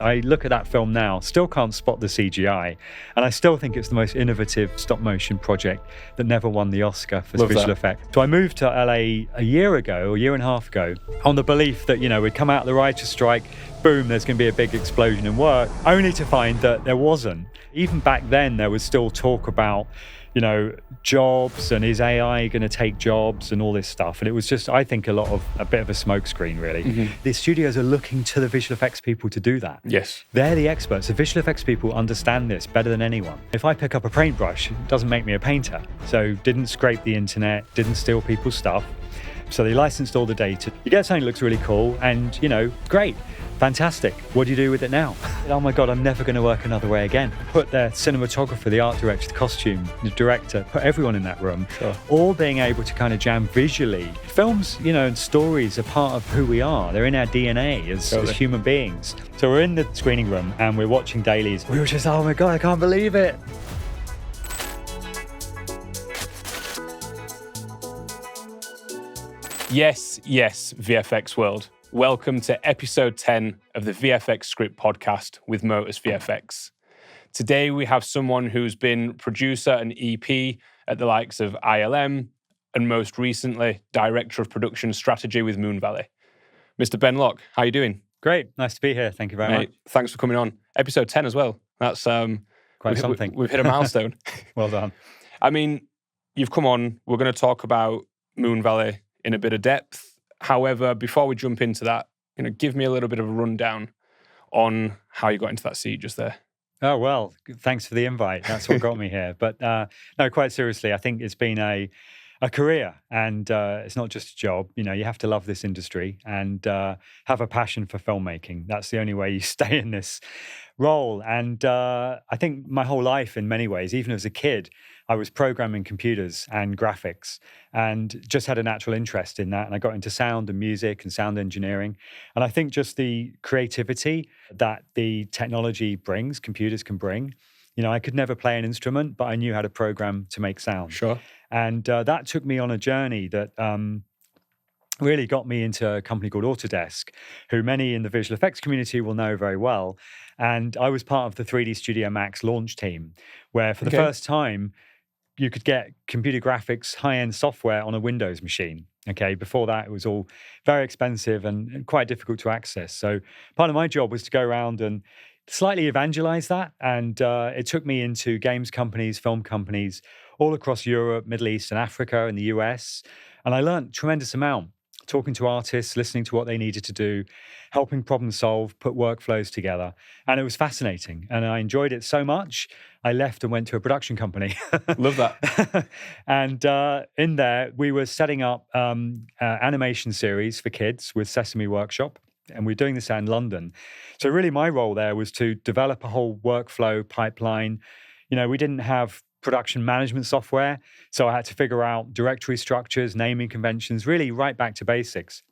I look at that film now, still can't spot the CGI, and I still think it's the most innovative stop motion project that never won the Oscar for visual effects. So I moved to LA a year and a half ago, on the belief that, we'd come out of the writer's strike, boom, there's going to be a big explosion in work, only to find that there wasn't. Even back then, there was still talk about, jobs and is AI going to take jobs and all this stuff. And it was just, I think, a bit of a smokescreen, really. Mm-hmm. The studios are looking to the visual effects people to do that. Yes. They're the experts. The visual effects people understand this better than anyone. If I pick up a paintbrush, it doesn't make me a painter. So didn't scrape the internet, didn't steal people's stuff. So they licensed all the data. You get something that looks really cool and, great. Fantastic. What do you do with it now? Oh my God, I'm never going to work another way again. Put the cinematographer, the art director, the costume, the director, put everyone in that room, sure. All being able to kind of jam visually. Films, and stories are part of who we are. They're in our DNA as human beings. So we're in the screening room and we're watching dailies. We were just, oh my God, I can't believe it. Yes, VFX world. Welcome to episode 10 of the VFX Script Podcast with Motus VFX. Today we have someone who's been producer and EP at the likes of ILM and most recently Director of Production Strategy with Moon Valley. Mr. Ben Locke, how are you doing? Great, nice to be here. Thank you very much. Thanks for coming on. Episode 10 as well. That's quite something. We've hit a milestone. Well done. I mean, you've come on. We're going to talk about Moon Valley in a bit of depth. However, before we jump into that, give me a little bit of a rundown on how you got into that seat just there. Oh, well, thanks for the invite. That's what got me here. But no, quite seriously, I think it's been a career and it's not just a job. You have to love this industry and have a passion for filmmaking. That's the only way you stay in this role. And I think my whole life in many ways, even as a kid, I was programming computers and graphics and just had a natural interest in that. And I got into sound and music and sound engineering. And I think just the creativity that the technology brings, computers can bring. I could never play an instrument, but I knew how to program to make sound. Sure. And that took me on a journey that really got me into a company called Autodesk, who many in the visual effects community will know very well. And I was part of the 3D Studio Max launch team, where for the first time, you could get computer graphics, high-end software on a Windows machine. Okay, before that, it was all very expensive and quite difficult to access. So part of my job was to go around and slightly evangelize that. And it took me into games companies, film companies, all across Europe, Middle East and Africa and the US. And I learned a tremendous amount, talking to artists, listening to what they needed to do, helping problem solve, put workflows together. And it was fascinating. And I enjoyed it so much, I left and went to a production company. Love that. And in there, we were setting up animation series for kids with Sesame Workshop. And we're doing this out in London. So really my role there was to develop a whole workflow pipeline. We didn't have production management software. So I had to figure out directory structures, naming conventions, really right back to basics.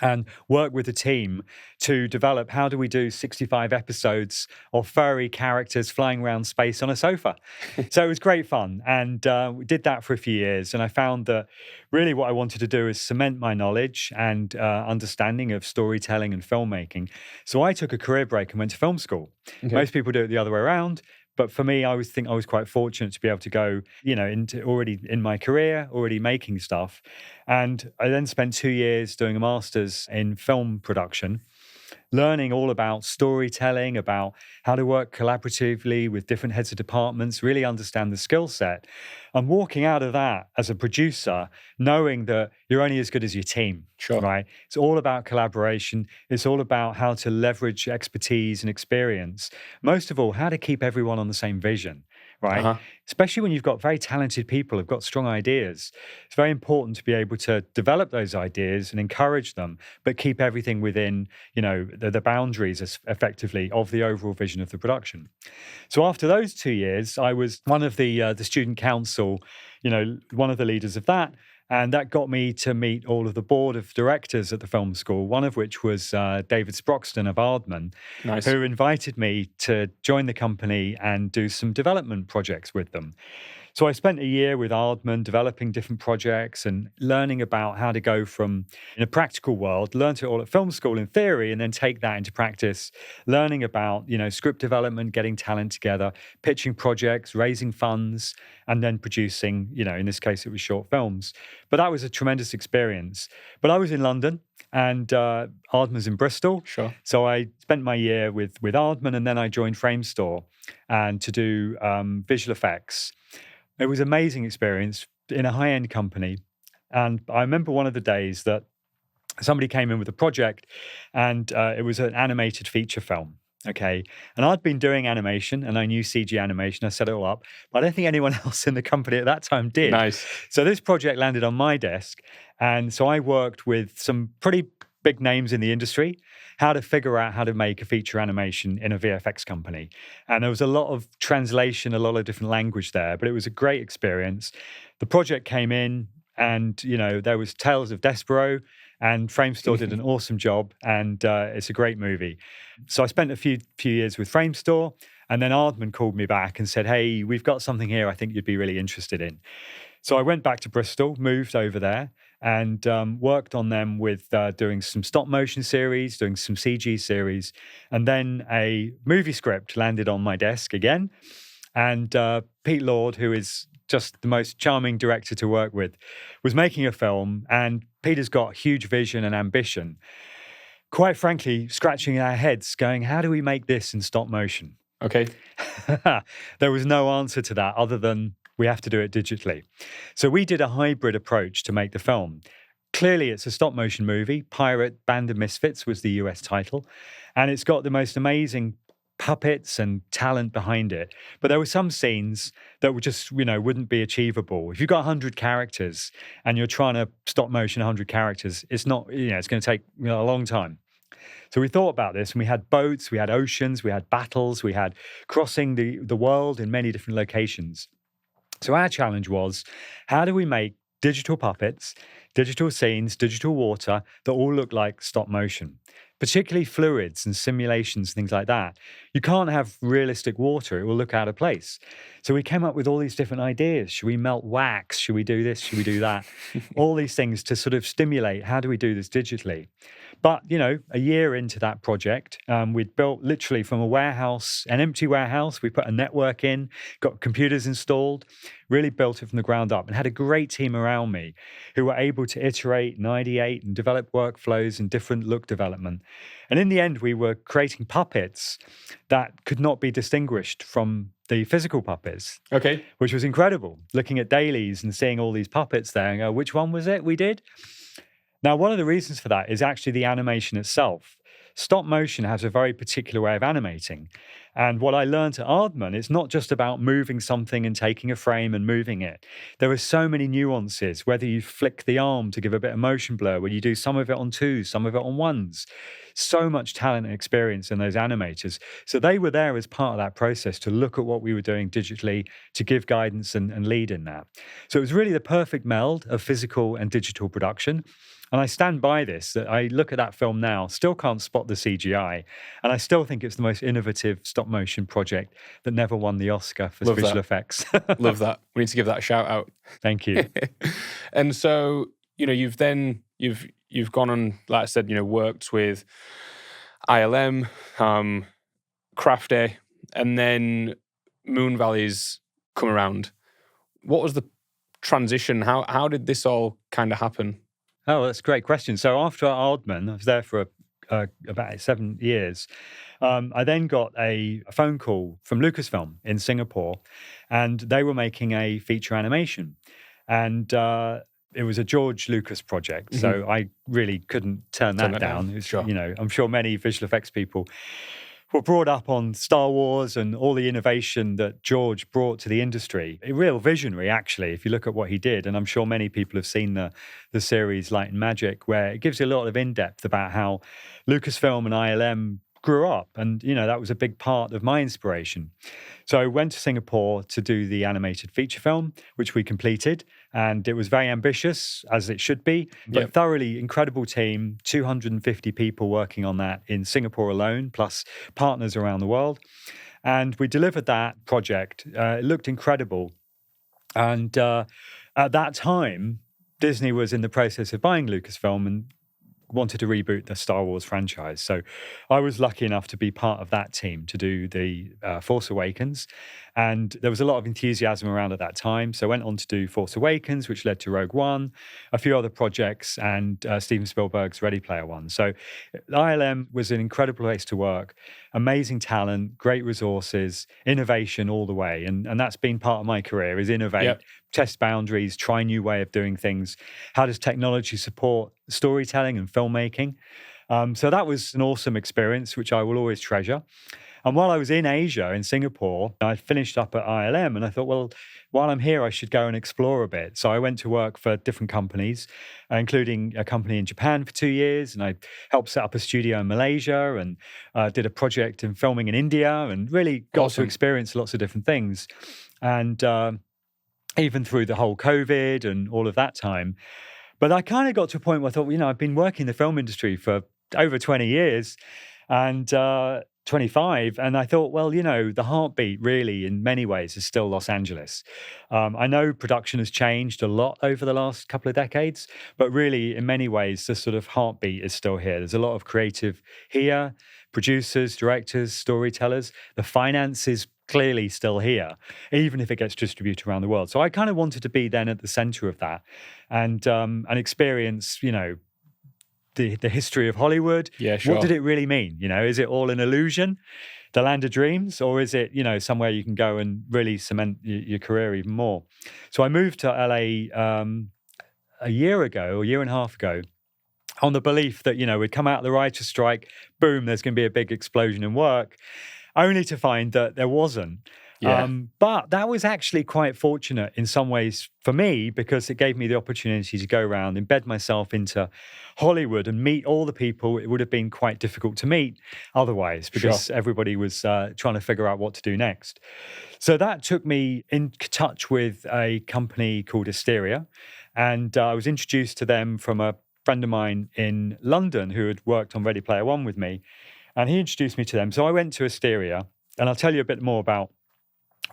And work with the team to develop how do we do 65 episodes of furry characters flying around space on a sofa. So it was great fun. And we did that for a few years. And I found that really what I wanted to do is cement my knowledge and understanding of storytelling and filmmaking. So I took a career break and went to film school. Okay. Most people do it the other way around. But for me, I was quite fortunate to be able to go, into already in my career, already making stuff. And I then spent 2 years doing a master's in film production, learning all about storytelling, about how to work collaboratively with different heads of departments, really understand the skill set. And walking out of that as a producer, knowing that you're only as good as your team, sure. Right? It's all about collaboration. It's all about how to leverage expertise and experience. Most of all, how to keep everyone on the same vision, right? Uh-huh. Especially when you've got very talented people who've got strong ideas. It's very important to be able to develop those ideas and encourage them, but keep everything within, the boundaries as effectively of the overall vision of the production. So after those 2 years, I was one of the student council, one of the leaders of that. And that got me to meet all of the board of directors at the film school, one of which was David Sproxton of Aardman, nice. Who invited me to join the company and do some development projects with them. So I spent a year with Aardman developing different projects and learning about how to go from, in a practical world, learned it all at film school in theory, and then take that into practice, learning about, script development, getting talent together, pitching projects, raising funds, and then producing, in this case, it was short films. But that was a tremendous experience. But I was in London and Aardman's in Bristol. Sure. So I spent my year with Aardman, and then I joined Framestore and to do visual effects. It was an amazing experience in a high-end company. And I remember one of the days that somebody came in with a project, and it was an animated feature film. Okay. And I'd been doing animation and I knew CG animation. I set it all up, but I don't think anyone else in the company at that time did. Nice. So this project landed on my desk. And so I worked with some pretty big names in the industry, how to figure out how to make a feature animation in a VFX company. And there was a lot of translation, a lot of different language there, but it was a great experience. The project came in and, there was Tales of Despero, and Framestore did an awesome job, and it's a great movie. So I spent a few years with Framestore, and then Aardman called me back and said, hey, we've got something here I think you'd be really interested in. So I went back to Bristol, moved over there, and worked on them with doing some stop motion series, doing some CG series, and then a movie script landed on my desk again. And Pete Lord, who is just the most charming director to work with, was making a film, and Peter's got huge vision and ambition. Quite frankly, scratching our heads, going, how do we make this in stop motion? Okay. There was no answer to that other than we have to do it digitally. So we did a hybrid approach to make the film. Clearly, it's a stop motion movie. Pirate Band of Misfits was the US title. And it's got the most amazing puppets and talent behind it. But there were some scenes that were just, wouldn't be achievable. If you've got 100 characters and you're trying to stop motion 100 characters, it's not, it's going to take a long time. So we thought about this, and we had boats, we had oceans, we had battles, we had crossing the world in many different locations. So our challenge was, how do we make digital puppets, digital scenes, digital water that all look like stop motion? Particularly fluids and simulations, things like that. You can't have realistic water. It will look out of place. So we came up with all these different ideas. Should we melt wax? Should we do this? Should we do that? All these things to sort of stimulate, how do we do this digitally? But, a year into that project, we'd built literally from a warehouse, an empty warehouse. We put a network in, got computers installed, really built it from the ground up, and had a great team around me who were able to iterate and ideate and develop workflows and different look development. And in the end, we were creating puppets that could not be distinguished from the physical puppets. Okay. Which was incredible, looking at dailies and seeing all these puppets there and go, which one was it we did? Now, one of the reasons for that is actually the animation itself. Stop motion has a very particular way of animating. And what I learned at Aardman, it's not just about moving something and taking a frame and moving it. There are so many nuances, whether you flick the arm to give a bit of motion blur, where you do some of it on twos, some of it on ones. So much talent and experience in those animators. So they were there as part of that process to look at what we were doing digitally, to give guidance and lead in that. So it was really the perfect meld of physical and digital production. And I stand by this, that I look at that film now, still can't spot the CGI. And I still think it's the most innovative stop motion project that never won the Oscar for visual effects. Love that. We need to give that a shout out. Thank you. And so, you've gone on, like I said, worked with ILM, Crafty, and then Moon Valley's come around. What was the transition? How did this all kind of happen? Oh, that's a great question. So after Aardman, I was there for about 7 years. I then got a phone call from Lucasfilm in Singapore, and they were making a feature animation. And it was a George Lucas project, so I really couldn't turn that down. It was, sure. I'm sure many visual effects people were brought up on Star Wars and all the innovation that George brought to the industry. A real visionary, actually, if you look at what he did. And I'm sure many people have seen the series Light and Magic, where it gives you a lot of in-depth about how Lucasfilm and ILM grew up. And, that was a big part of my inspiration. So I went to Singapore to do the animated feature film, which we completed. And it was very ambitious, as it should be, but thoroughly incredible team, 250 people working on that in Singapore alone, plus partners around the world. And we delivered that project. It looked incredible. And at that time, Disney was in the process of buying Lucasfilm and wanted to reboot the Star Wars franchise. So I was lucky enough to be part of that team to do the Force Awakens. And there was a lot of enthusiasm around at that time. So I went on to do Force Awakens, which led to Rogue One, a few other projects, and Steven Spielberg's Ready Player One. So ILM was an incredible place to work, amazing talent, great resources, innovation all the way. And that's been part of my career, is innovate, test boundaries, try new way of doing things. How does technology support storytelling and filmmaking? So that was an awesome experience, which I will always treasure. And while I was in Asia, in Singapore, I finished up at ILM and I thought, well, while I'm here, I should go and explore a bit. So I went to work for different companies, including a company in Japan for 2 years. And I helped set up a studio in Malaysia and did a project in filming in India and really got to experience lots of different things. And even through the whole COVID and all of that time. But I kind of got to a point where I thought, I've been working in the film industry for over 20 years and 25. And I thought, well, the heartbeat really in many ways is still Los Angeles. I know production has changed a lot over the last couple of decades, but really in many ways, the sort of heartbeat is still here. There's a lot of creative here, producers, directors, storytellers. The finance is clearly still here, even if it gets distributed around the world. So I kind of wanted to be then at the center of that and experience, the history of Hollywood. Yeah, sure. What did it really mean? Is it all an illusion, the land of dreams, or is it, somewhere you can go and really cement your career even more? So I moved to LA a year and a half ago, on the belief that, we'd come out of the writer's strike, boom, there's going to be a big explosion in work, only to find that there wasn't. Yeah. But that was actually quite fortunate in some ways for me, because it gave me the opportunity to go around, embed myself into Hollywood and meet all the people it would have been quite difficult to meet otherwise, because everybody was trying to figure out what to do next. So that took me in touch with a company called Asteria, and I was introduced to them from a friend of mine in London who had worked on Ready Player One with me. And he introduced me to them. So I went to Asteria, and I'll tell you a bit more about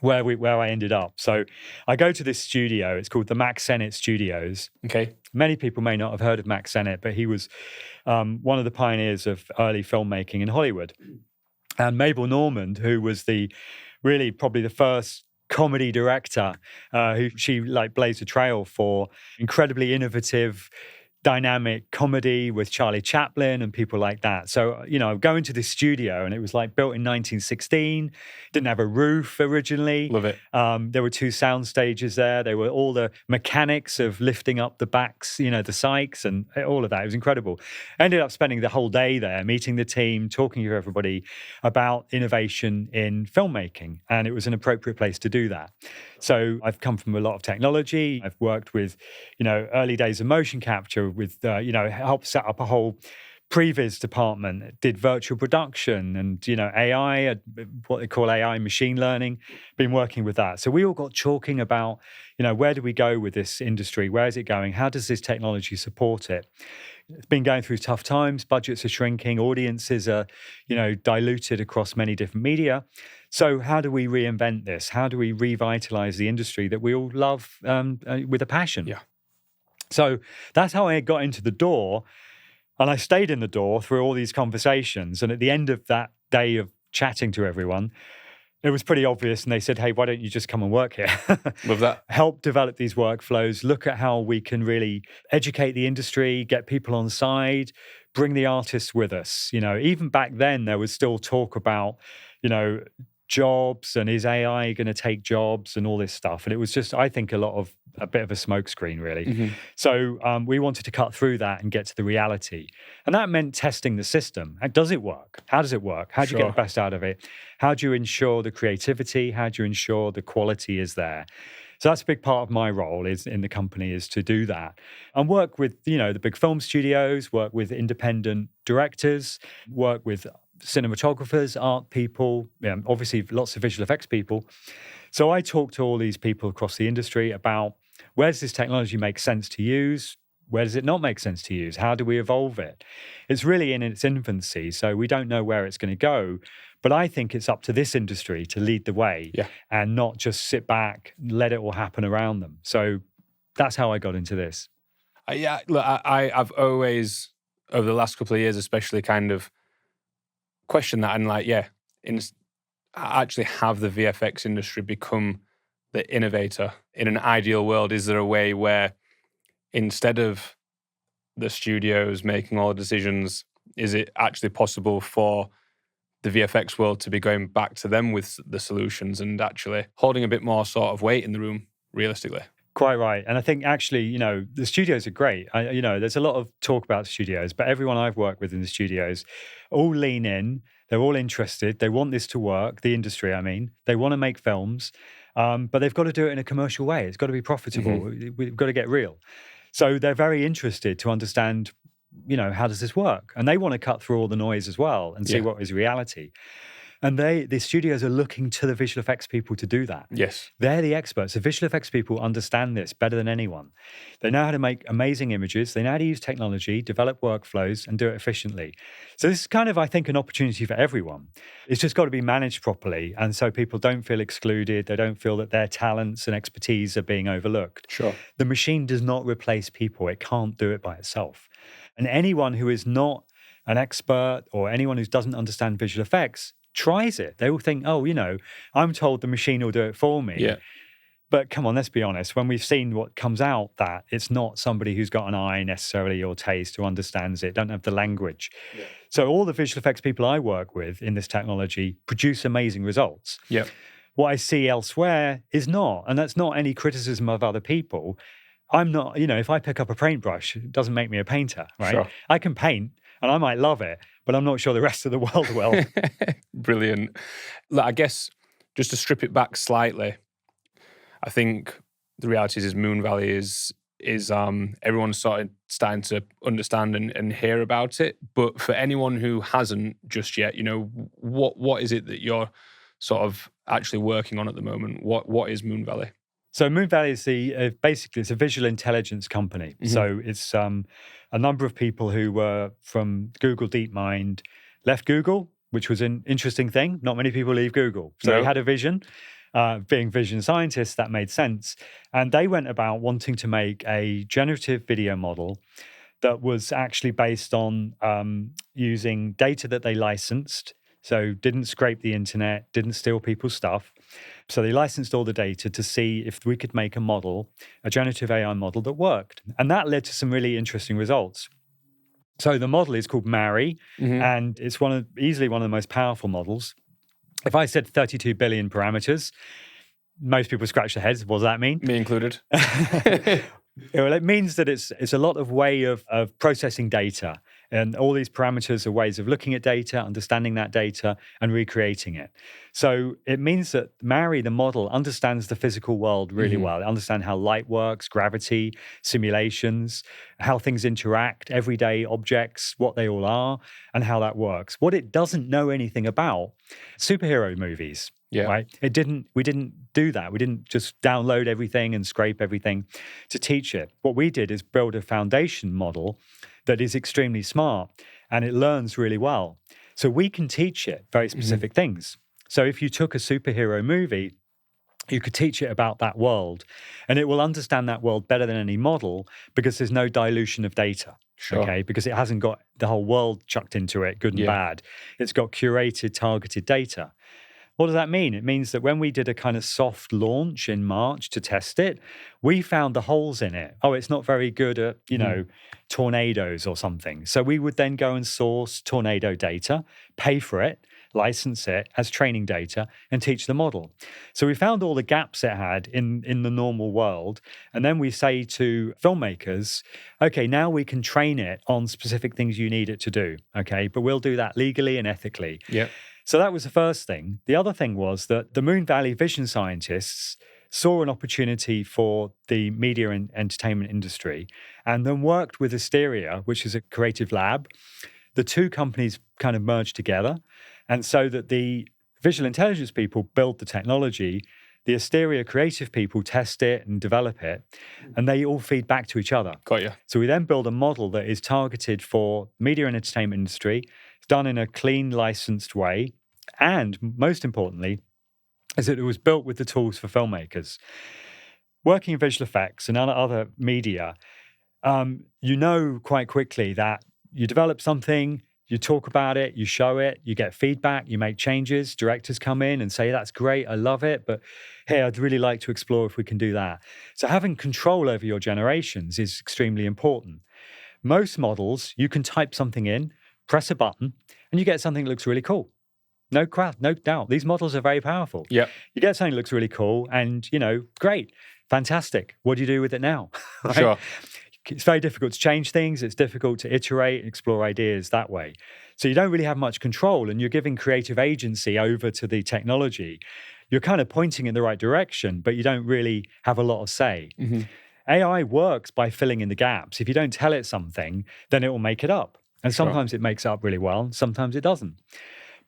where I ended up. So I go to this studio. It's called the Mack Sennett Studios. Okay. Many people may not have heard of Mack Sennett, but he was one of the pioneers of early filmmaking in Hollywood. And Mabel Normand, who was probably the first comedy director, who she blazed a trail for incredibly innovative, dynamic comedy with Charlie Chaplin and people like that. So, I'm going to this studio and it was built in 1916, didn't have a roof originally. Love it. There were 2 sound stages there. There were all the mechanics of lifting up the backs, the Sykes and all of that. It was incredible. I ended up spending the whole day there, meeting the team, talking to everybody about innovation in filmmaking. And it was an appropriate place to do that. So I've come from a lot of technology. I've worked with, early days of motion capture with, helped set up a whole previs department, did virtual production and, AI, what they call AI machine learning, been working with that. So we all got talking about, where do we go with this industry? Where is it going? How does this technology support it? It's been going through tough times. Budgets are shrinking. Audiences are, diluted across many different media. So how do we reinvent this? How do we revitalize the industry that we all love with a passion? Yeah. So that's how I got into the door. And I stayed in the door through all these conversations. And at the end of that day of chatting to everyone, it was pretty obvious. And they said, hey, why don't you just come and work here? Love that. Help develop these workflows, look at how we can really educate the industry, get people on side, bring the artists with us. Even back then, there was still talk about, jobs and is AI going to take jobs and all this stuff. And it was just, I think, a bit of a smokescreen, really. Mm-hmm. So we wanted to cut through that and get to the reality. And that meant testing the system. Does it work? How does it work? How do you get the best out of it? How do you ensure the creativity? How do you ensure the quality is there? So that's a big part of my role in the company, is to do that and work with, the big film studios, work with independent directors, work with cinematographers, art people, obviously lots of visual effects people. So I talk to all these people across the industry about, where does this technology make sense to use? Where does it not make sense to use? How do we evolve it? It's really in its infancy, so we don't know where it's going to go. But I think it's up to this industry to lead the way and not just sit back, let it all happen around them. So that's how I got into this. Look, I've always, over the last couple of years especially, kind of questioned that and actually have the VFX industry become the innovator. In an ideal world, is there a way where instead of the studios making all the decisions, is it actually possible for the VFX world to be going back to them with the solutions and actually holding a bit more sort of weight in the room, realistically? Quite right. And I think actually, the studios are great. There's a lot of talk about studios, but everyone I've worked with in the studios all lean in. They're all interested. They want this to work, the industry, I mean. They want to make films, but they've got to do it in a commercial way. It's got to be profitable. We've got to get real. So they're very interested to understand, how does this work? And they want to cut through all the noise as well and see what is reality. And the studios are looking to the visual effects people to do that. Yes. They're the experts. The visual effects people understand this better than anyone. They know how to make amazing images. They know how to use technology, develop workflows, and do it efficiently. So this is kind of, I think, an opportunity for everyone. It's just got to be managed properly. And so people don't feel excluded. They don't feel that their talents and expertise are being overlooked. Sure. The machine does not replace people. It can't do it by itself. And anyone who is not an expert or anyone who doesn't understand visual effects tries it. They will think, I'm told the machine will do it for me. Yeah. But come on, let's be honest. When we've seen what comes out, that it's not somebody who's got an eye necessarily or taste who understands it, don't have the language. Yeah. So all the visual effects people I work with in this technology produce amazing results. Yeah. What I see elsewhere is not. And that's not any criticism of other people. I'm not, if I pick up a paintbrush, it doesn't make me a painter, right? Sure. I can paint and I might love it, but I'm not sure the rest of the world will. Brilliant. Look, I guess just to strip it back slightly, I think the reality is Moon Valley is everyone's starting to understand and hear about it. But for anyone who hasn't just yet, what is it that you're sort of actually working on at the moment? What is Moon Valley? So Moon Valley is basically it's a visual intelligence company. Mm-hmm. So it's a number of people who were from Google DeepMind, left Google, which was an interesting thing. Not many people leave Google. So they had a vision. Being vision scientists, that made sense. And they went about wanting to make a generative video model that was actually based on using data that they licensed. So didn't scrape the internet, didn't steal people's stuff. So they licensed all the data to see if we could make a generative AI model that worked. And that led to some really interesting results. So the model is called Mari, and it's easily one of the most powerful models. If I said 32 billion parameters, most people scratch their heads. What does that mean? Me included. Well, it means that it's a lot of way of processing data. And all these parameters are ways of looking at data, understanding that data, and recreating it. So it means that Mari, the model, understands the physical world really well. It understands how light works, gravity, simulations, how things interact, everyday objects, what they all are, and how that works. What it doesn't know anything about, superhero movies. Yeah. Right. We didn't do that. We didn't just download everything and scrape everything to teach it. What we did is build a foundation model that is extremely smart and it learns really well. So we can teach it very specific things. So if you took a superhero movie, you could teach it about that world and it will understand that world better than any model because there's no dilution of data. Sure. Okay, because it hasn't got the whole world chucked into it, good and bad. It's got curated, targeted data. What does that mean? It means that when we did a kind of soft launch in March to test it, we found the holes in it. Oh, it's not very good at, tornadoes or something. So we would then go and source tornado data, pay for it, license it as training data, and teach the model. So we found all the gaps it had in the normal world. And then we say to filmmakers, okay, now we can train it on specific things you need it to do. Okay, but we'll do that legally and ethically. Yeah. So that was the first thing. The other thing was that the Moon Valley vision scientists saw an opportunity for the media and entertainment industry and then worked with Asteria, which is a creative lab. The two companies kind of merged together. And so that the visual intelligence people build the technology, the Asteria creative people test it and develop it, and they all feed back to each other. Got you. So we then build a model that is targeted for media and entertainment industry. It's done in a clean, licensed way. And most importantly, is that it was built with the tools for filmmakers. Working in visual effects and other media, you know quite quickly that you develop something, you talk about it, you show it, you get feedback, you make changes, directors come in and say, that's great, I love it, but hey, I'd really like to explore if we can do that. So having control over your generations is extremely important. Most models, you can type something in, press a button, and you get something that looks really cool. No doubt. These models are very powerful. Yeah. You get something that looks really cool and, great, fantastic. What do you do with it now? Right? Sure. It's very difficult to change things. It's difficult to iterate and explore ideas that way. So you don't really have much control, and you're giving creative agency over to the technology. You're kind of pointing in the right direction, but you don't really have a lot of say. Mm-hmm. AI works by filling in the gaps. If you don't tell it something, then it will make it up. And sometimes it makes it up really well, and sometimes it doesn't.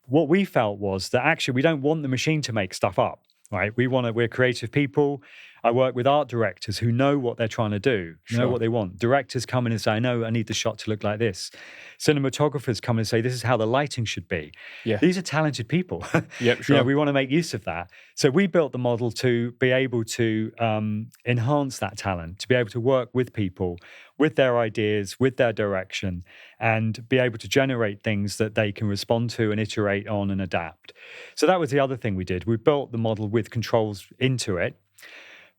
What we felt was that actually we don't want the machine to make stuff up, right? We're creative people. I work with art directors who know what they're trying to do, know what they want. Directors come in and say, I know I need the shot to look like this. Cinematographers come in and say, this is how the lighting should be. Yeah. These are talented people. Yep, sure. We want to make use of that. So we built the model to be able to enhance that talent, to be able to work with people, with their ideas, with their direction, and be able to generate things that they can respond to and iterate on and adapt. So that was the other thing we did. We built the model with controls into it,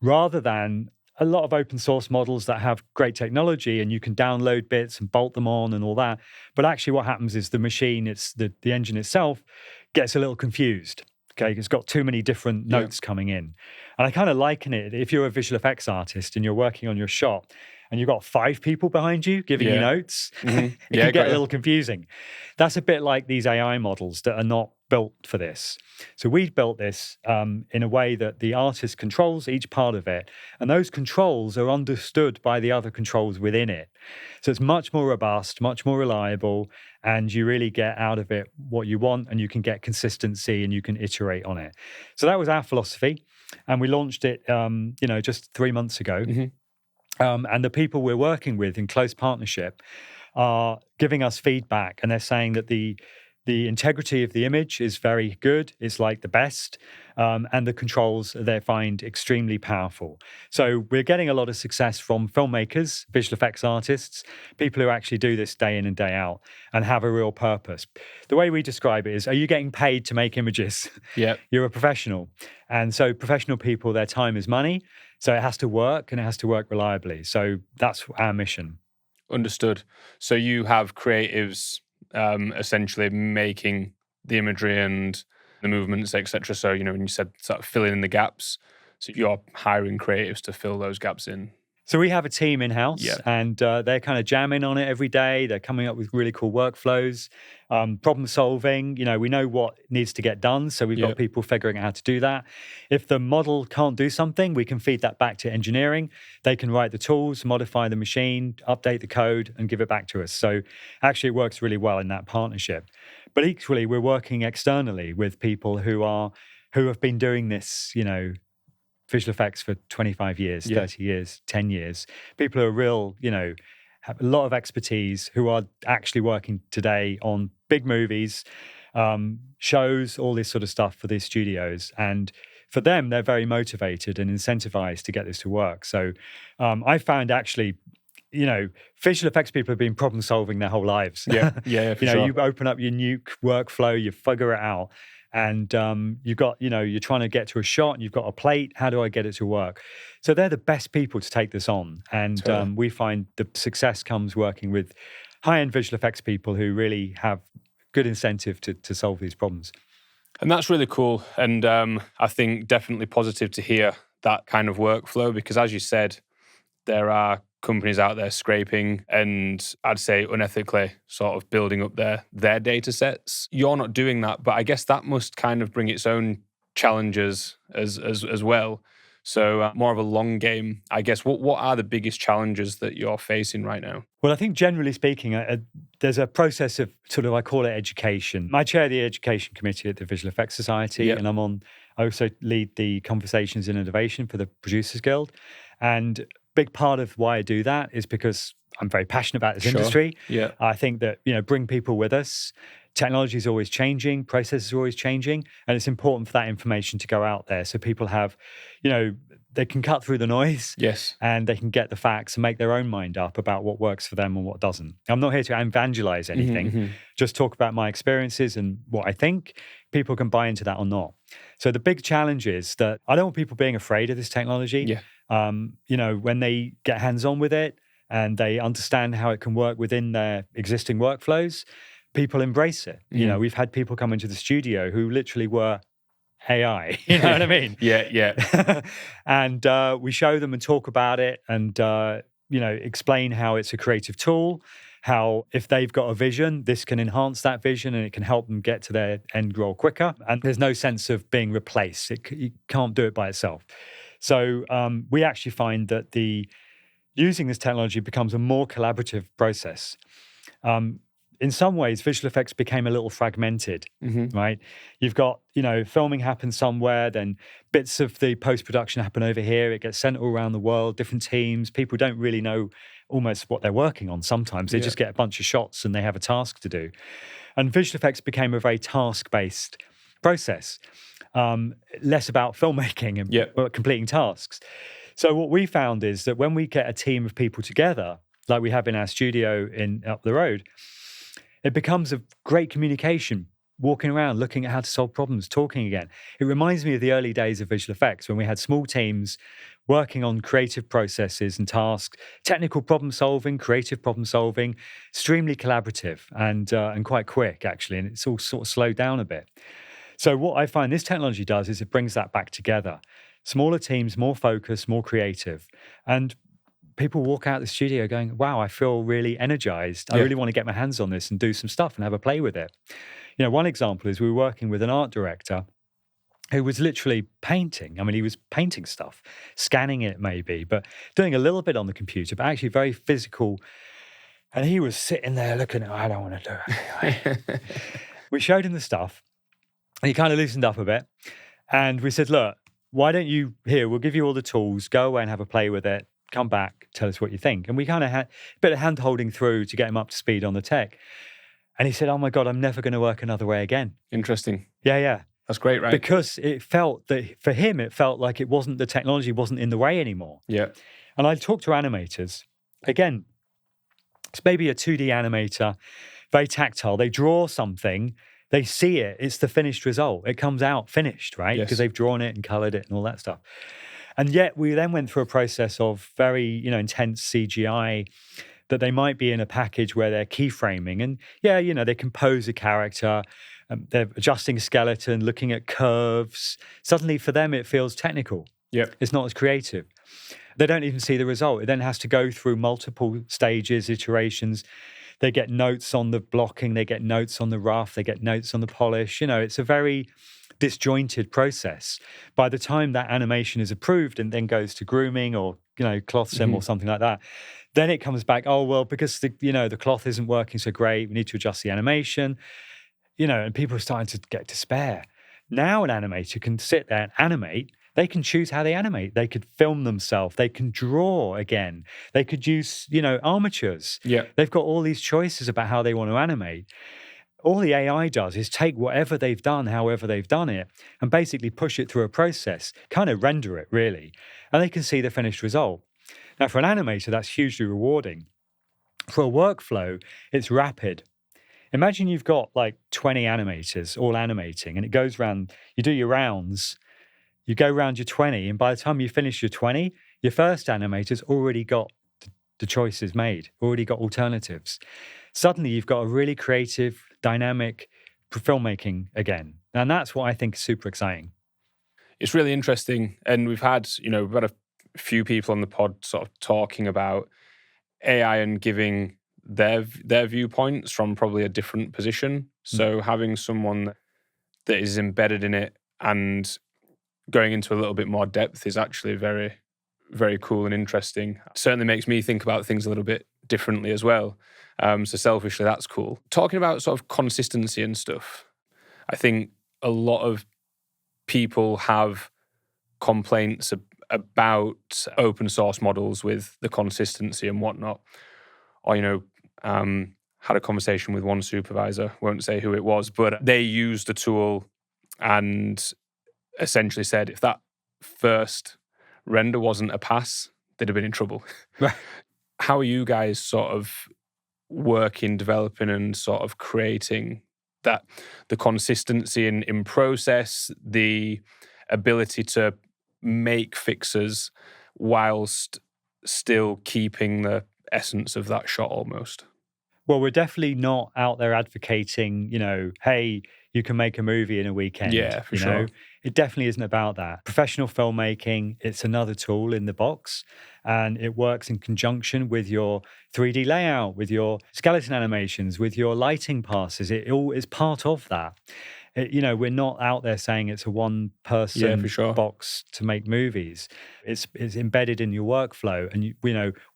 rather than a lot of open source models that have great technology and you can download bits and bolt them on and all that. But actually what happens is the machine, it's the engine itself gets a little confused. Okay, it's got too many different notes coming in. And I kind of liken it, if you're a visual effects artist and you're working on your shot and you've got 5 people behind you giving you notes, it can get a little confusing. That's a bit like these AI models that are not built for this. So we built this in a way that the artist controls each part of it, and those controls are understood by the other controls within it. So it's much more robust, much more reliable, and you really get out of it what you want, and you can get consistency and you can iterate on it. So that was our philosophy, and we launched it just 3 months ago. And the people we're working with in close partnership are giving us feedback, and they're saying that the integrity of the image is very good. It's like the best. And the controls they find extremely powerful. So we're getting a lot of success from filmmakers, visual effects artists, people who actually do this day in and day out and have a real purpose. The way we describe it is, are you getting paid to make images? Yeah. You're a professional. And so professional people, their time is money. So it has to work, and it has to work reliably. So that's our mission. Understood. So you have creatives essentially making the imagery and the movements, etc. So, when you said sort of filling in the gaps, so you're hiring creatives to fill those gaps in. So we have a team in-house, and they're kind of jamming on it every day. They're coming up with really cool workflows, problem solving. We know what needs to get done, so we've got people figuring out how to do that. If the model can't do something, we can feed that back to engineering. They can write the tools, modify the machine, update the code, and give it back to us. So actually it works really well in that partnership. But equally, we're working externally with people who have been doing this, visual effects for 25 years, 30 years, 10 years. People who are real, have a lot of expertise, who are actually working today on big movies, shows, all this sort of stuff for these studios. And for them, they're very motivated and incentivized to get this to work. So I found actually, visual effects people have been problem solving their whole lives. For sure. You open up your Nuke workflow, you figure it out. And you've got, you're trying to get to a shot and you've got a plate. How do I get it to work? So they're the best people to take this on. And we find the success comes working with high-end visual effects people who really have good incentive to solve these problems. And that's really cool. And I think definitely positive to hear that kind of workflow, because as you said, there are companies out there scraping and I'd say unethically sort of building up their data sets. You're not doing that, but I guess that must kind of bring its own challenges as well. So more of a long game, I guess. What are the biggest challenges that you're facing right now? Well, I think generally speaking, there's a process of I call it education. I chair the education committee at the Visual Effects Society, and I also lead the Conversations in Innovation for the Producers Guild. And big part of why I do that is because I'm very passionate about this industry. Yeah. I think that, bring people with us, technology is always changing, processes are always changing, and it's important for that information to go out there so people have, they can cut through the noise. Yes. And they can get the facts and make their own mind up about what works for them and what doesn't. I'm not here to evangelize anything, just talk about my experiences and what I think. People can buy into that or not. So the big challenge is that I don't want people being afraid of this technology. Yeah. When they get hands-on with it and they understand how it can work within their existing workflows, people embrace it. We've had people come into the studio who literally were AI, you know what I mean? Yeah. And we show them and talk about it and, explain how it's a creative tool, how if they've got a vision, this can enhance that vision and it can help them get to their end goal quicker. And there's no sense of being replaced. You can't do it by itself. So we actually find that using this technology becomes a more collaborative process. In some ways, visual effects became a little fragmented, right? You've got, filming happens somewhere, then bits of the post-production happen over here. It gets sent all around the world, different teams. People don't really know almost what they're working on sometimes. They just get a bunch of shots and they have a task to do. And visual effects became a very task-based process, less about filmmaking and completing tasks. So what we found is that when we get a team of people together, like we have in our studio up the road, it becomes a great communication, walking around, looking at how to solve problems, talking again. It reminds me of the early days of visual effects when we had small teams working on creative processes and tasks, technical problem solving, creative problem solving, extremely collaborative and quite quick, actually. And it's all sort of slowed down a bit. So what I find this technology does is it brings that back together. Smaller teams, more focused, more creative. And people walk out of the studio going, wow, I feel really energized. I really want to get my hands on this and do some stuff and have a play with it. One example is we were working with an art director who was literally painting. I mean, he was painting stuff, scanning it maybe, but doing a little bit on the computer, but actually very physical. And he was sitting there looking at, I don't want to do it. We showed him the stuff and he kind of loosened up a bit. And we said, look, why don't you, we'll give you all the tools, go away and have a play with it. Come back, tell us what you think. And we kind of had a bit of hand-holding through to get him up to speed on the tech. And he said, oh my God, I'm never going to work another way again. Interesting. Yeah. That's great, right? Because it felt that, for him, it felt like the technology wasn't in the way anymore. Yeah. And I talked to animators. Again, it's maybe a 2D animator, very tactile. They draw something, they see it, it's the finished result. It comes out finished, right? Because they've drawn it and colored it and all that stuff. And yet we then went through a process of very, intense CGI that they might be in a package where they're keyframing and they compose a character, they're adjusting a skeleton, looking at curves. Suddenly for them, it feels technical. Yeah. It's not as creative. They don't even see the result. It then has to go through multiple stages, iterations. They get notes on the blocking, they get notes on the rough, they get notes on the polish. It's a very disjointed process. By the time that animation is approved and then goes to grooming or cloth sim or something like that, then it comes back, oh well, because the cloth isn't working so great, we need to adjust the animation, and people are starting to get despair. Now an animator can sit there and animate. They can choose how they animate. They could film themselves. They can draw again. They could use armatures. They've got all these choices about how they want to animate. All the AI does is take whatever they've done, however they've done it, and basically push it through a process, kind of render it really, and they can see the finished result. Now, for an animator, that's hugely rewarding. For a workflow, it's rapid. Imagine you've got like 20 animators all animating, and it goes around, you do your rounds, you go around your 20, and by the time you finish your 20, your first animator's already got the choices made, already got alternatives. Suddenly, you've got a really creative, dynamic filmmaking again. And that's what I think is super exciting. It's really interesting. And we've had a few people on the pod sort of talking about AI and giving their viewpoints from probably a different position. So having someone that is embedded in it and going into a little bit more depth is actually very, very cool and interesting. It certainly makes me think about things a little bit differently as well. So selfishly, that's cool. Talking about sort of consistency and stuff, I think a lot of people have complaints about open source models with the consistency and whatnot, or had a conversation with one supervisor, won't say who it was, but they used the tool and essentially said if that first render wasn't a pass, they'd have been in trouble. Right. How are you guys sort of working, developing, and sort of creating that, the consistency in process, the ability to make fixes whilst still keeping the essence of that shot almost? Well, we're definitely not out there advocating, hey, you can make a movie in a weekend. Yeah, for sure. It definitely isn't about that. Professional filmmaking, it's another tool in the box, and it works in conjunction with your 3D layout, with your skeleton animations, with your lighting passes. It all is part of that. We're not out there saying it's a one-person for sure. box to make movies. It's embedded in your workflow, and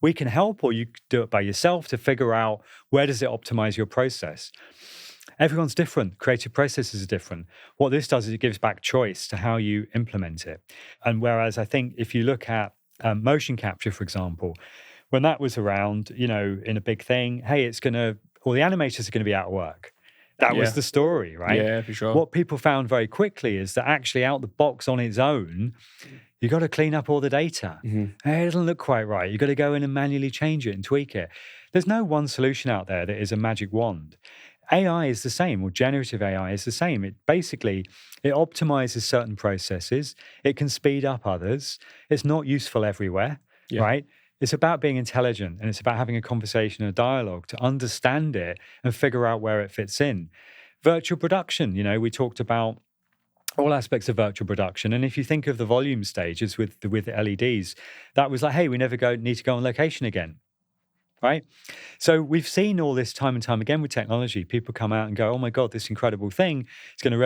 we can help, or you could do it by yourself to figure out where does it optimize your process. Everyone's different. Creative processes are different. What this does is it gives back choice to how you implement it. And whereas I think if you look at motion capture, for example, when that was around, in a big thing, hey, all the animators are going to be out of work. That was the story, right? Yeah, for sure. What people found very quickly is that actually out the box on its own, you got to clean up all the data. Mm-hmm. It doesn't look quite right. You got to go in and manually change it and tweak it. There's no one solution out there that is a magic wand. AI is the same, or generative AI is the same. It optimizes certain processes. It can speed up others. It's not useful everywhere, right? It's about being intelligent, and it's about having a conversation, a dialogue to understand it and figure out where it fits in. Virtual production, we talked about all aspects of virtual production. And if you think of the volume stages with LEDs, that was like, hey, we never need to go on location again. Right? So we've seen all this time and time again with technology. People come out and go, oh my God, this incredible thing is going to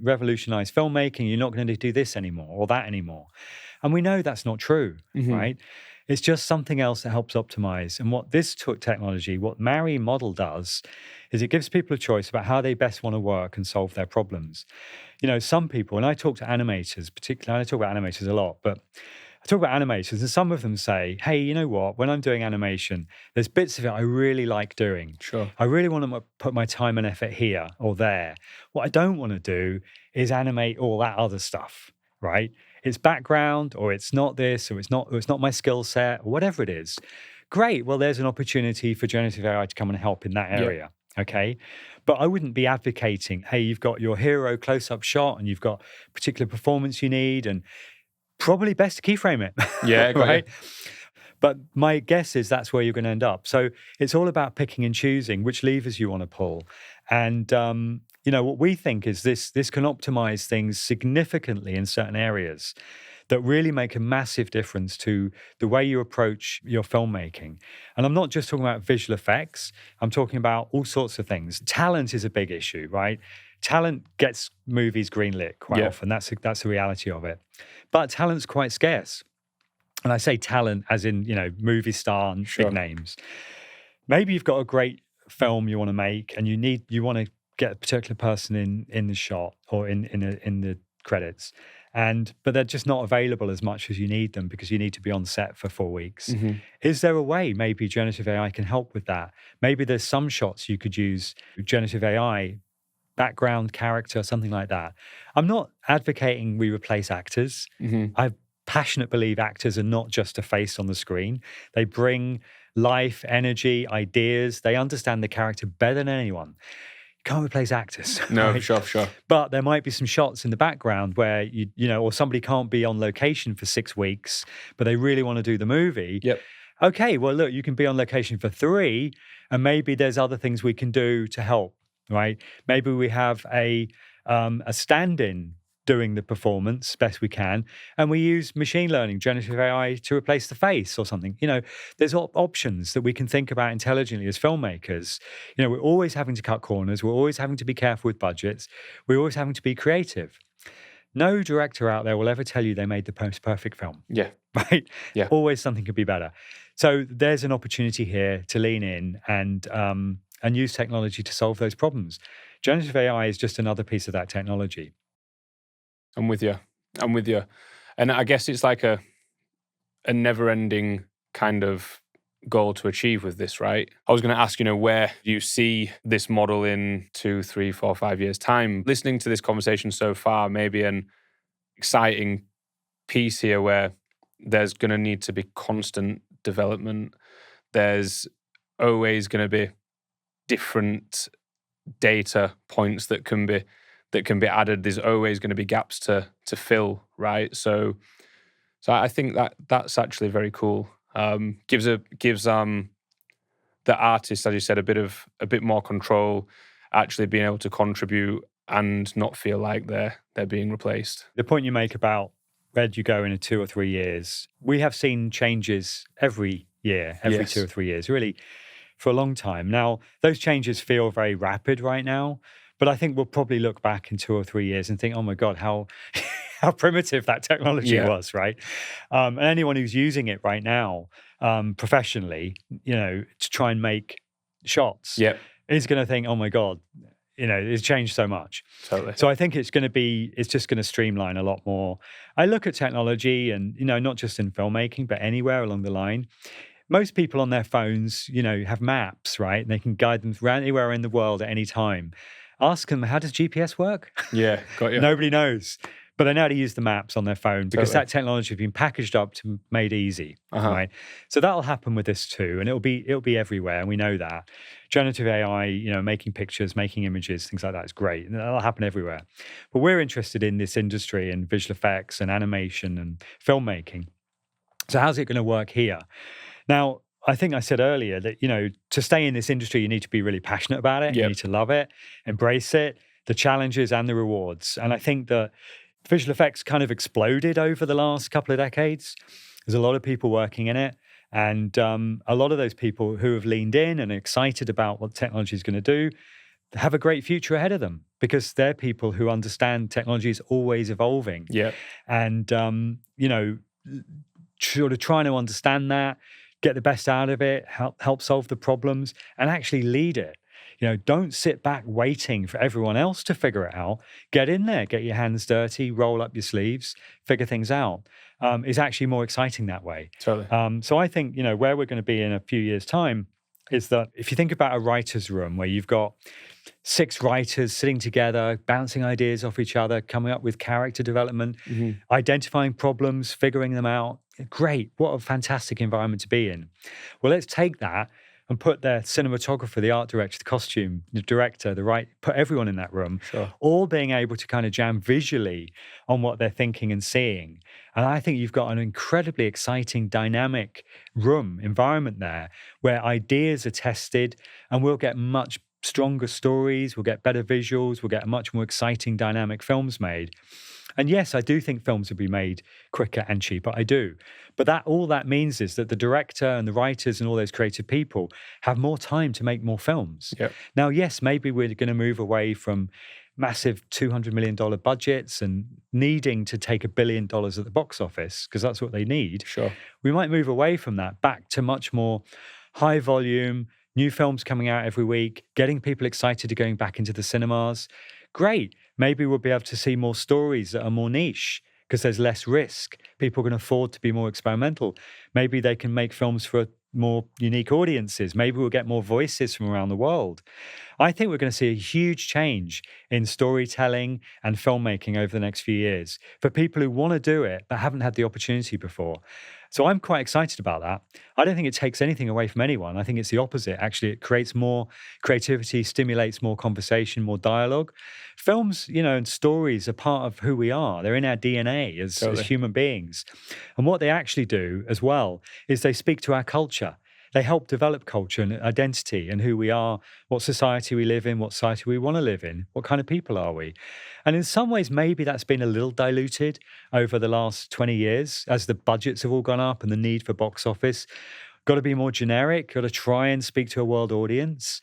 revolutionize filmmaking. You're not going to do this anymore or that anymore. And we know that's not true, right? It's just something else that helps optimize. And what this technology, what Marry model does, is it gives people a choice about how they best want to work and solve their problems. Some people, and I talk to animators, particularly, I talk about animators a lot, but I talk about animators, and some of them say, hey, you know what? When I'm doing animation, there's bits of it I really like doing. Sure. I really want to put my time and effort here or there. What I don't want to do is animate all that other stuff, right? It's background, or it's not this, or it's not my skill set, or whatever it is. Great. Well, there's an opportunity for generative AI to come and help in that area. Okay. But I wouldn't be advocating, hey, you've got your hero close-up shot and you've got particular performance you need, and probably best to keyframe it. Yeah, right. But my guess is that's where you're going to end up. So it's all about picking and choosing which levers you want to pull. And what we think is this can optimize things significantly in certain areas that really make a massive difference to the way you approach your filmmaking. And I'm not just talking about visual effects. I'm talking about all sorts of things. Talent is a big issue, right? Talent gets movies greenlit quite often. That's the reality of it. But talent's quite scarce. And I say talent as in, movie star and big names. Maybe you've got a great film you want to make, and you want to get a particular person in the shot or in the credits. But they're just not available as much as you need them because you need to be on set for 4 weeks. Is there a way maybe generative AI can help with that? Maybe there's some shots you could use generative AI, background, character, something like that. I'm not advocating we replace actors. I passionately believe actors are not just a face on the screen. They bring life, energy, ideas. They understand the character better than anyone. Can't replace actors. No, right? sure. But there might be some shots in the background where or somebody can't be on location for 6 weeks, but they really want to do the movie. Yep. Okay, well, look, you can be on location for 3, and maybe there's other things we can do to help, right? Maybe we have a stand-in doing the performance best we can, and we use machine learning, generative AI to replace the face or something. There's options that we can think about intelligently as filmmakers. We're always having to cut corners. We're always having to be careful with budgets. We're always having to be creative. No director out there will ever tell you they made the most perfect film. Yeah. Right? Yeah. Always something could be better. So there's an opportunity here to lean in and use technology to solve those problems. Generative AI is just another piece of that technology. I'm with you. And I guess it's like a never-ending kind of goal to achieve with this, right? I was going to ask, where do you see this model in 2, 3, 4, 5 years' time? Listening to this conversation so far, maybe an exciting piece here where there's going to need to be constant development. There's always going to be different data points that can be added. There's always going to be gaps to fill, right? So I think that's actually very cool. Gives the artist, as you said, a bit more control, actually being able to contribute and not feel like they're being replaced. The point you make about where do you go in 2 or 3 years? We have seen changes every year, every 2 or 3 years, really, for a long time. Now, those changes feel very rapid right now, but I think we'll probably look back in 2 or 3 years and think, oh my God, how primitive that technology was, right? And anyone who's using it right now professionally, to try and make shots is going to think, oh my God, it's changed so much. Totally. So I think it's just going to streamline a lot more. I look at technology and, not just in filmmaking, but anywhere along the line. Most people on their phones, have maps, right? And they can guide them around anywhere in the world at any time. Ask them, how does GPS work? Yeah, got you. Nobody knows. But they know how to use the maps on their phone because that technology has been packaged up to made easy, right? So that'll happen with this too, and it'll be everywhere, and we know that. Generative AI, making pictures, making images, things like that is great, and that'll happen everywhere. But we're interested in this industry and visual effects and animation and filmmaking. So how's it going to work here? Now, I think I said earlier that, to stay in this industry, you need to be really passionate about it. You need to love it, embrace it, the challenges and the rewards. And I think that visual effects kind of exploded over the last couple of decades. There's a lot of people working in it. And a lot of those people who have leaned in and are excited about what technology is going to do have a great future ahead of them because they're people who understand technology is always evolving. Yeah. And, sort of trying to understand that, get the best out of it, help solve the problems, and actually lead it. Don't sit back waiting for everyone else to figure it out. Get in there, get your hands dirty, roll up your sleeves, figure things out. Is actually more exciting that way. Totally. So I think, where we're going to be in a few years' time is that if you think about a writer's room where you've got 6 writers sitting together, bouncing ideas off each other, coming up with character development, identifying problems, figuring them out. Great. What a fantastic environment to be in. Well, let's take that and put the cinematographer, the art director, the costume, the director, put everyone in that room, all being able to kind of jam visually on what they're thinking and seeing. And I think you've got an incredibly exciting, dynamic environment there where ideas are tested and we'll get much stronger stories, we'll get better visuals, we'll get much more exciting, dynamic films made. And yes, I do think films will be made quicker and cheaper. I do. But all that means is that the director and the writers and all those creative people have more time to make more films. Yep. Now, yes, maybe we're going to move away from massive $200 million budgets and needing to take $1 billion at the box office because that's what they need. Sure. We might move away from that back to much more high volume, new films coming out every week, getting people excited to going back into the cinemas. Great. Maybe we'll be able to see more stories that are more niche because there's less risk. People can afford to be more experimental. Maybe they can make films for more unique audiences. Maybe we'll get more voices from around the world. I think we're going to see a huge change in storytelling and filmmaking over the next few years for people who want to do it but haven't had the opportunity before. So I'm quite excited about that. I don't think it takes anything away from anyone. I think it's the opposite. Actually, it creates more creativity, stimulates more conversation, more dialogue. Films, and stories are part of who we are. They're in our DNA as human beings. And what they actually do as well is they speak to our culture. They help develop culture and identity and who we are, what society we live in, what society we want to live in, what kind of people are we. And in some ways, maybe that's been a little diluted over the last 20 years as the budgets have all gone up and the need for box office. Got to be more generic, got to try and speak to a world audience.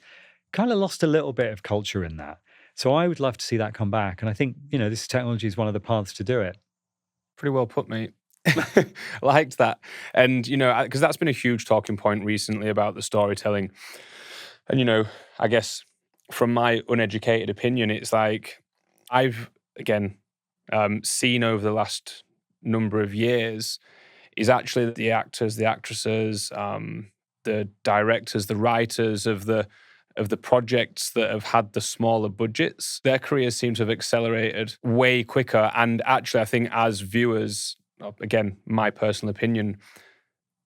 Kind of lost a little bit of culture in that. So I would love to see that come back. And I think, this technology is one of the paths to do it. Pretty well put, mate. Liked that. And, because that's been a huge talking point recently about the storytelling. And, I guess from my uneducated opinion, it's like I've, again, seen over the last number of years is actually that the actors, the actresses, the directors, the writers of the projects that have had the smaller budgets, their careers seem to have accelerated way quicker. And actually, I think as viewers, again, my personal opinion,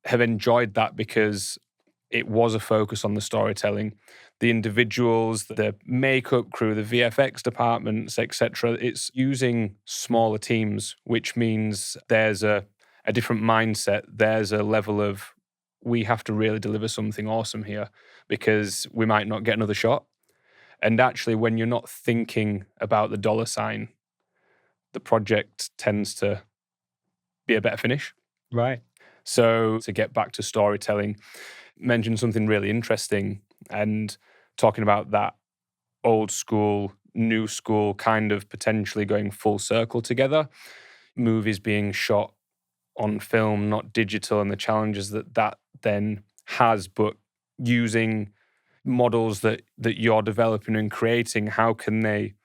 have enjoyed that because it was a focus on the storytelling, the individuals, the makeup crew, the VFX departments, etc. It's using smaller teams, which means there's a different mindset. There's a level of, we have to really deliver something awesome here because we might not get another shot. And actually, when you're not thinking about the dollar sign, the project tends to be a better finish. Right. So to get back to storytelling, mention something really interesting and talking about that old school, new school kind of potentially going full circle together. Movies being shot on film, not digital, and the challenges that then has, but using models that you're developing and creating, how can they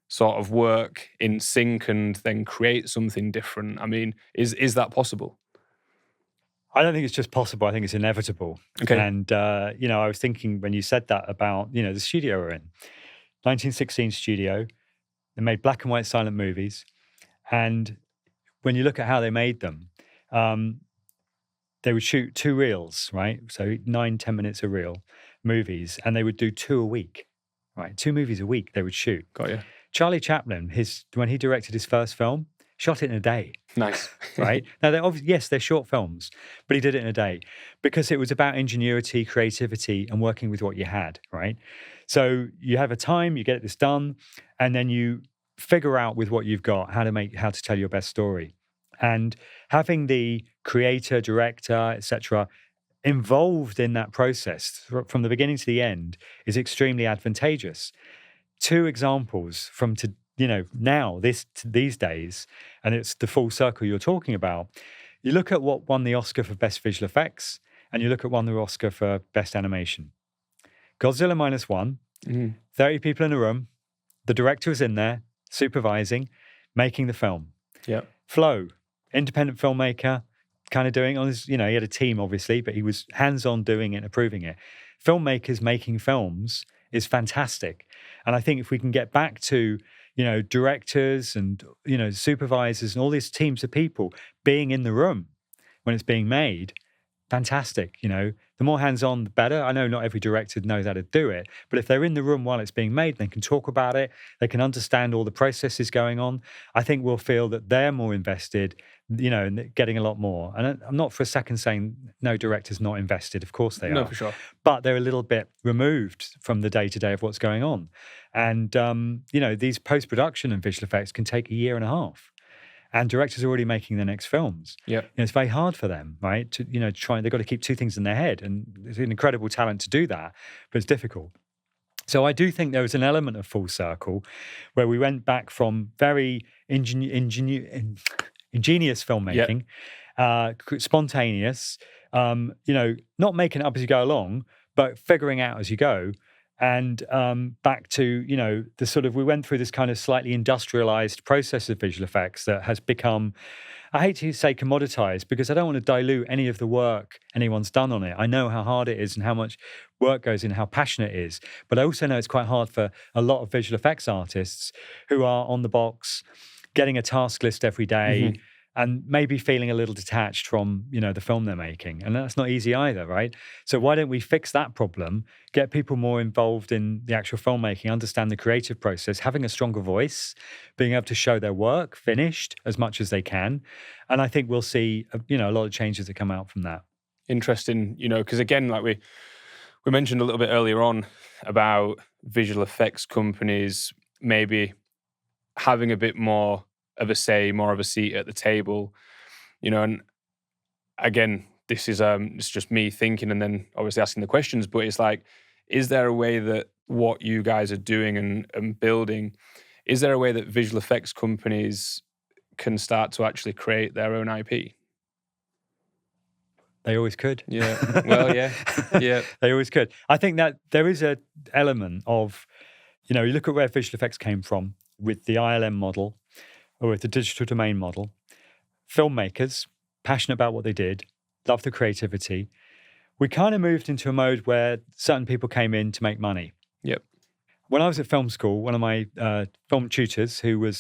sort of work in sync and then create something different? I mean, is that possible? I don't think it's just possible. I think it's inevitable. Okay. And, I was thinking when you said that about, the studio we're in. 1916 studio, they made black and white silent movies. And when you look at how they made them, they would shoot 2 reels, right? So 9-10 minutes a reel movies. And they would do 2 a week, right? 2 movies a week they would shoot. Got you. Charlie Chaplin, when he directed his first film, shot it in a day. Nice. Right? Now, they're short films, but he did it in a day because it was about ingenuity, creativity, and working with what you had, right? So you have a time, you get this done, and then you figure out with what you've got how to tell your best story. And having the creator, director, etc., involved in that process from the beginning to the end is extremely advantageous. 2 examples from now, these days, and it's the full circle you're talking about. You look at what won the Oscar for Best Visual Effects, and you look at won the Oscar for Best Animation. Godzilla -1, 30 people in a room, the director was in there, supervising, making the film. Yeah. Flow, independent filmmaker, kind of doing on his, he had a team obviously, but he was hands-on doing it and approving it. Filmmakers making films is fantastic. And I think if we can get back to, directors and, supervisors and all these teams of people being in the room when it's being made, fantastic. The more hands-on, the better. I know not every director knows how to do it, but if they're in the room while it's being made, they can talk about it, they can understand all the processes going on. I think we'll feel that they're more invested, and getting a lot more. And I'm not for a second saying no director's not invested. Of course they are. No, for sure. But they're a little bit removed from the day-to-day of what's going on. And, these post-production and visual effects can take a year and a half. And directors are already making their next films. Yeah, it's very hard for them, right? To try. They've got to keep 2 things in their head, and it's an incredible talent to do that, but it's difficult. So I do think there was an element of full circle where we went back from very ingenious filmmaking, spontaneous, not making it up as you go along, but figuring out as you go. And back to, the sort of, we went through this kind of slightly industrialized process of visual effects that has become, I hate to say commoditized, because I don't want to dilute any of the work anyone's done on it. I know how hard it is and how much work goes in, how passionate it is. But I also know it's quite hard for a lot of visual effects artists who are on the box, getting a task list every day, and maybe feeling a little detached from, the film they're making. And that's not easy either, right? So why don't we fix that problem, get people more involved in the actual filmmaking, understand the creative process, having a stronger voice, being able to show their work finished as much as they can. And I think we'll see, a lot of changes that come out from that. Interesting, because again, like we mentioned a little bit earlier on about visual effects companies maybe having a bit more of a say, more of a seat at the table, and again, this is it's just me thinking and then obviously asking the questions, but it's like, is there a way that what you guys are doing and building, is there a way that visual effects companies can start to actually create their own IP? They always could. Yeah. Well, yeah. They always could. I think that there is an element of, you look at where visual effects came from with the ILM model, or with the digital domain model. Filmmakers, passionate about what they did, love the creativity. we kind of moved into a mode where certain people came in to make money. Yep. When I was at film school, one of my film tutors who worked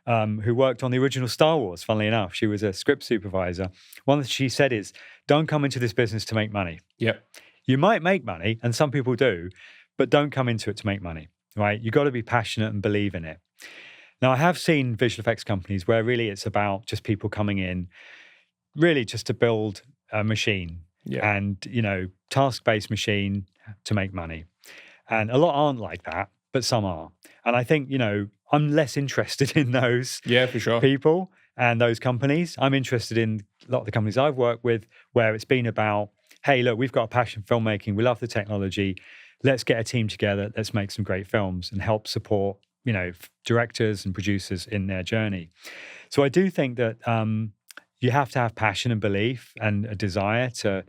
on the original Star Wars, funnily enough, she was a script supervisor. One that she said is, don't come into this business to make money. Yep. You might make money, and some people do, but don't come into it to make money, right? You've got to be passionate and believe in it. Now, I have seen visual effects companies where really it's about just people coming in, really just to build a machine and, task-based machine to make money. And a lot aren't like that, but some are. And I think, I'm less interested in those for sure. people and those companies. I'm interested in a lot of the companies I've worked with where it's been about, hey, look, we've got a passion for filmmaking. We love the technology. Let's get a team together. Let's make some great films and help support, directors and producers in their journey. So I do think that you have to have passion and belief and a desire to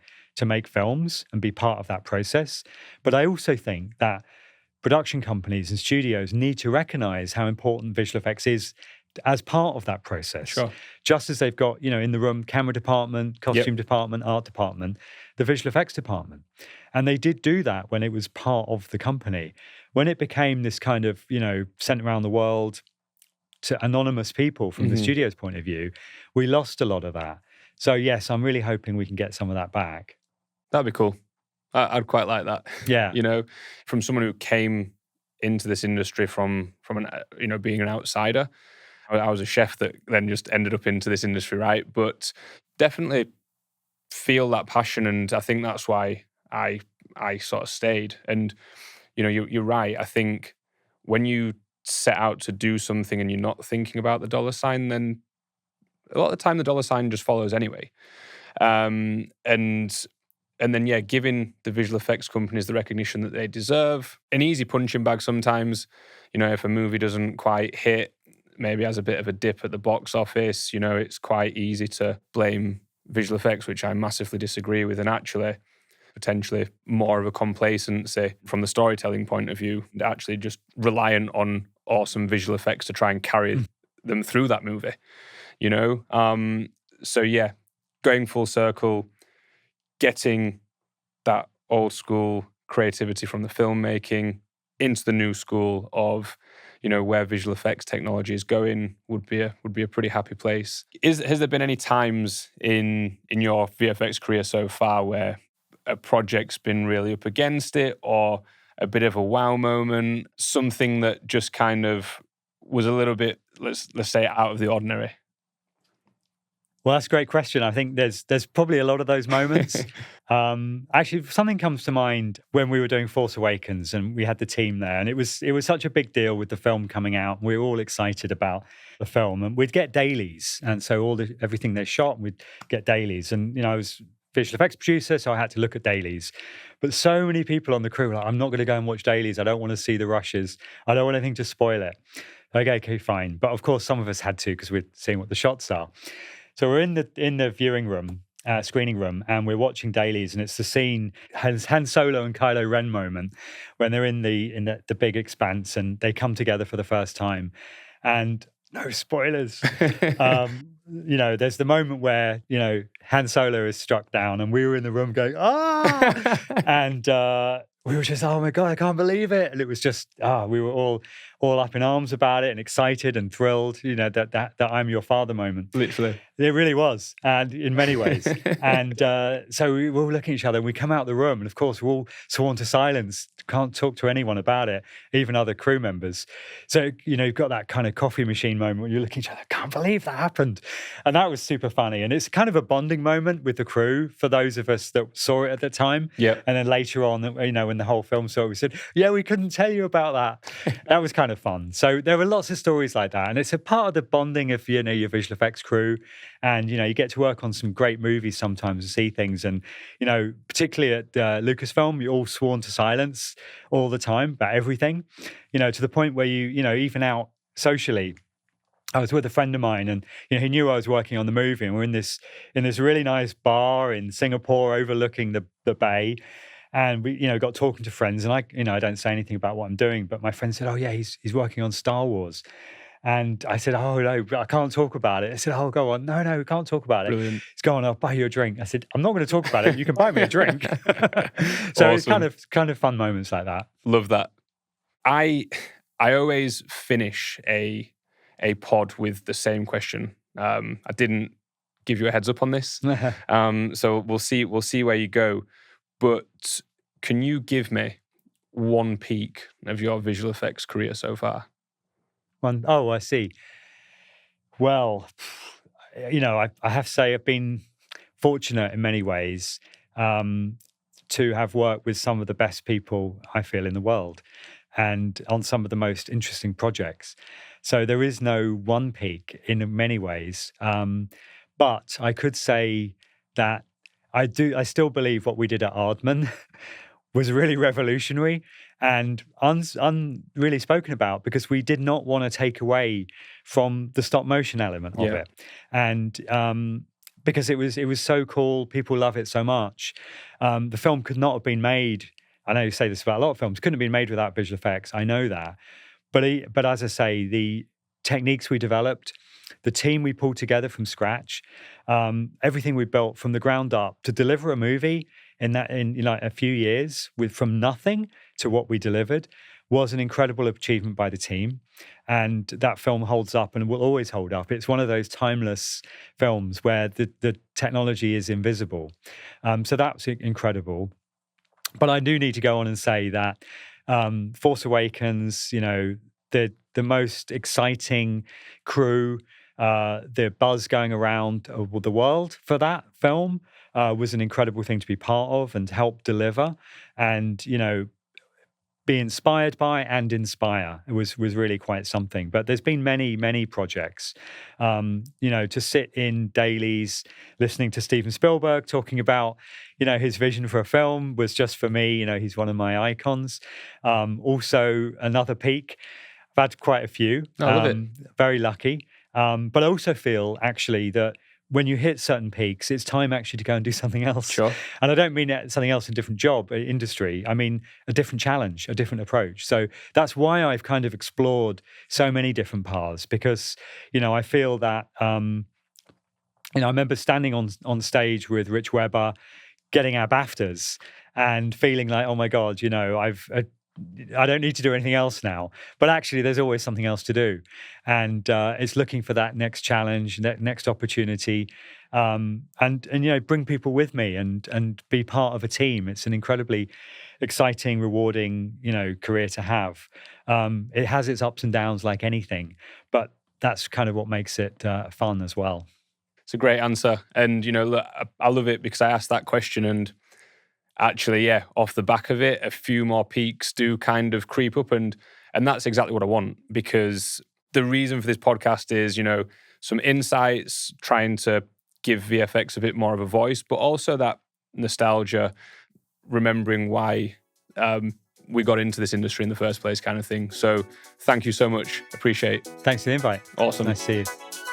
make films and be part of that process. But I also think that production companies and studios need to recognize how important visual effects is as part of that process. Sure. Just as they've got, in the room, camera department, costume department, art department, the visual effects department. And they did do that when it was part of the company. When it became this kind of, sent around the world to anonymous people from the studio's point of view, we lost a lot of that. So yes, I'm really hoping we can get some of that back. That'd be cool. I'd quite like that. Yeah. From someone who came into this industry from an, being an outsider. I was a chef that then just ended up into this industry, right? But definitely feel that passion, and I think that's why I sort of stayed. And you're right. I think when you set out to do something and you're not thinking about the dollar sign, then a lot of the time the dollar sign just follows anyway. And then, giving the visual effects companies the recognition that they deserve. An easy punching bag sometimes, if a movie doesn't quite hit, maybe has a bit of a dip at the box office, it's quite easy to blame visual effects, which I massively disagree with, and actually potentially more of a complacency from the storytelling point of view, actually just reliant on awesome visual effects to try and carry them through that movie, So going full circle, getting that old school creativity from the filmmaking into the new school of, where visual effects technology is going would be a pretty happy place. Has there been any times in your VFX career so far where a project's been really up against it, or a bit of a wow moment, something that just kind of was a little bit, let's say, out of the ordinary? Well, that's a great question. I think there's probably a lot of those moments. Actually, something comes to mind when we were doing Force Awakens and we had the team there, and it was such a big deal with the film coming out. We were all excited about the film, and we'd get dailies, and so everything they shot, we'd get dailies. And I was visual effects producer, so I had to look at dailies. But so many people on the crew were like, I'm not going to go and watch dailies. I don't want to see the rushes. I don't want anything to spoil it. Okay, fine. But of course, some of us had to because we're seeing what the shots are. So we're in the viewing room, screening room, and we're watching dailies, and it's the scene, Han Solo and Kylo Ren moment, when they're in the big expanse and they come together for the first time. And no spoilers. There's the moment where, Han Solo is struck down and we were in the room going, ah! And we were just, oh my God, I can't believe it. And it was just, we were all up in arms about it and excited and thrilled, that I'm your father moment. Literally. It really was, and in many ways. And so we were all looking at each other and we come out of the room, and of course we're all sworn to silence, can't talk to anyone about it, even other crew members. So, you've got that kind of coffee machine moment where you're looking at each other, I can't believe that happened. And that was super funny. And it's kind of a bonding moment with the crew for those of us that saw it at the time. Yeah. And then later on, when the whole film saw it, we said, yeah, we couldn't tell you about that. That was kind of fun. So there were lots of stories like that. And it's a part of the bonding of, your visual effects crew. And, you get to work on some great movies sometimes and see things. And, particularly at Lucasfilm, you're all sworn to silence all the time about everything, to the point where even out socially. I was with a friend of mine, and he knew I was working on the movie, and we're in this really nice bar in Singapore overlooking the bay. And we, got talking to friends, and I don't say anything about what I'm doing, but my friend said, oh yeah, he's working on Star Wars. And I said, oh, no, I can't talk about it. I said, oh, go on. No, we can't talk about it. Brilliant. He's going, I'll buy you a drink. I said, I'm not going to talk about it. You can buy me a drink. So it's kind of fun moments like that. Love that. I always finish a pod with the same question. I didn't give you a heads up on this. So we'll see where you go. But can you give me one peak of your visual effects career so far? Oh, I see. Well, I have to say I've been fortunate in many ways to have worked with some of the best people I feel in the world and on some of the most interesting projects. So there is no one peak in many ways. But I could say that I still believe what we did at Aardman was really revolutionary and really spoken about, because we did not want to take away from the stop motion element of it. And because it was so cool, people love it so much. The film could not have been made, I know you say this about a lot of films, couldn't have been made without visual effects, I know that. But as I say, the techniques we developed, the team we pulled together from scratch, everything we built from the ground up to deliver a movie in a few years from nothing to what we delivered was an incredible achievement by the team. And that film holds up and will always hold up. It's one of those timeless films where the technology is invisible. So that's incredible. But I do need to go on and say that Force Awakens, the most exciting crew, the buzz going around the world for that film was an incredible thing to be part of and help deliver, and be inspired by and inspire. It was really quite something. But there's been many projects. To sit in dailies listening to Steven Spielberg talking about his vision for a film was just for me. He's one of my icons. Also another peak. I've had quite a few. I love it. Very lucky. But I also feel actually that when you hit certain peaks, it's time actually to go and do something else. Sure. And I don't mean something else in a different job, industry. I mean a different challenge, a different approach. So that's why I've kind of explored so many different paths, because, I feel that, I remember standing on stage with Rich Webber, getting our BAFTAs and feeling like, oh my God, I don't need to do anything else now. But actually, there's always something else to do. And it's looking for that next challenge, that next opportunity, and bring people with me and be part of a team. It's an incredibly exciting, rewarding, career to have. It has its ups and downs like anything, but that's kind of what makes it fun as well. It's a great answer. And, look, I love it because I asked that question and actually, off the back of it, a few more peaks do kind of creep up, and that's exactly what I want, because the reason for this podcast is, some insights, trying to give VFX a bit more of a voice, but also that nostalgia, remembering why we got into this industry in the first place kind of thing. So thank you so much. Appreciate it. Thanks for the invite. Awesome. Nice to see you.